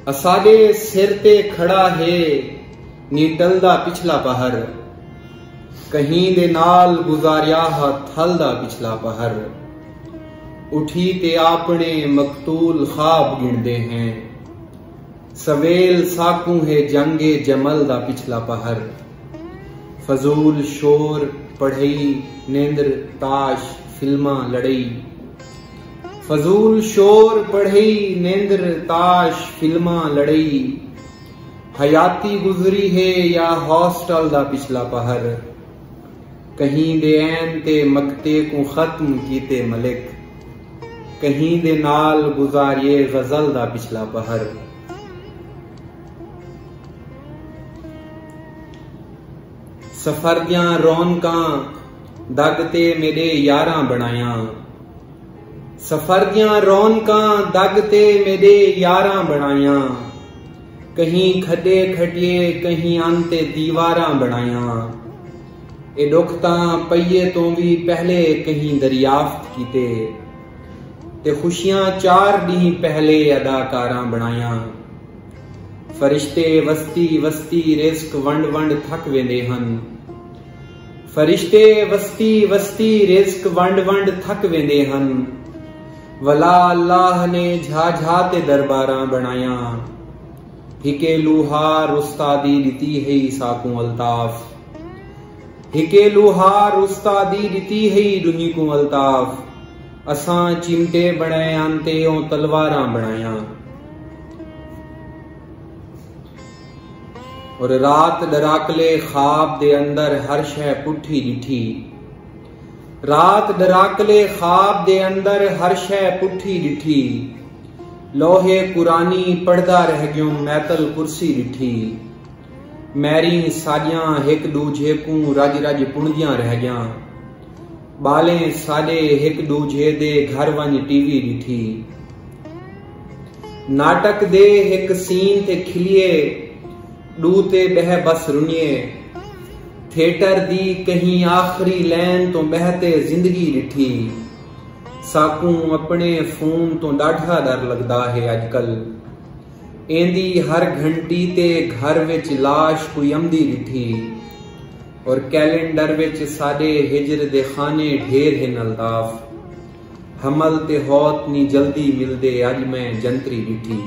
असाडे सिर ते खड़ा है नी टलदा पिछला पहर, कहीं दे नाल गुजारिया हा थलदा पिछला पहर। उठी ते आपने मकतूल ख्वाब गिनदे हैं, सवेल साकू है जंगे जमल दा पिछला पहर। फजूल शोर पढ़ई नेंद्र ताश फिल्मा लड़ई, फजूल शोर पढ़ई नेंद्र ताश फिल्मा लड़ई। हयाती गुजरी है या हॉस्टल दा पिछला पहर, कहीं दे ऐन ते मकते को खत्म कीते मलिक, कहीं दे नाल गुजारिए गजल दा पिछला पहर। सफर दियां रौनकां दगते मेरे यारां बनाया, सफर दियां रौनकां दगते मेरे यारां बनाया। कहीं खड्डे खटिए कहीं आंते दीवारां बनाया। ए दुख तां पईए तो भी पहले कहीं दरियाफ्त कीते, ते खुशियां 4 दी पहले अदाकारां बनाया। फरिश्ते वस्ती वस्ती रिस्क वंड वंड थक वेंदे हन, फरिश्ते वस्ती वस्ती रिस्क वंड वंड थक वेंदे हन। वला अल्लाह ने झाझा ते दरबारां बनाया, हिके लुहार उस्तादी दिती है साकू अल्ताफ, हिके लुहार उस्तादी दिती है दुनी को अल्ताफ। असां चिमटे बणे आंते ओ तलवारां बनाया। और रात डराकले ख्वाब दे अंदर हर शय पुठी डिठी, रात डराकले ख्वाब दे अंदर हर शय पुठी डिठी। लोहे कुरानी पढ़दा रह गयो मैतल कुर्सी डिठी, मैरी साडियां एक दूजे को रज रज पुणदियां रह गया। बाले साडे एक दूजे दे घर वंज टीवी डिठी, नाटक दे एक सीन ते खिलिए डू ते बह बस रुनिए। थिएटर दी कहीं आखिरी लैन तो बहते जिंदगी डिठी, साकू अपने फोन तो डाढ़ा डर लगदा है अजकल। एंदी हर घंटी ते घर विच लाश कोई अमदी डिठी, और कैलेंडर विच साडे हिजर दे खाने ढेर है अल्ताफ। हमल ते हौत नी जल्दी मिलदे अज मैं जंतरी डिठी।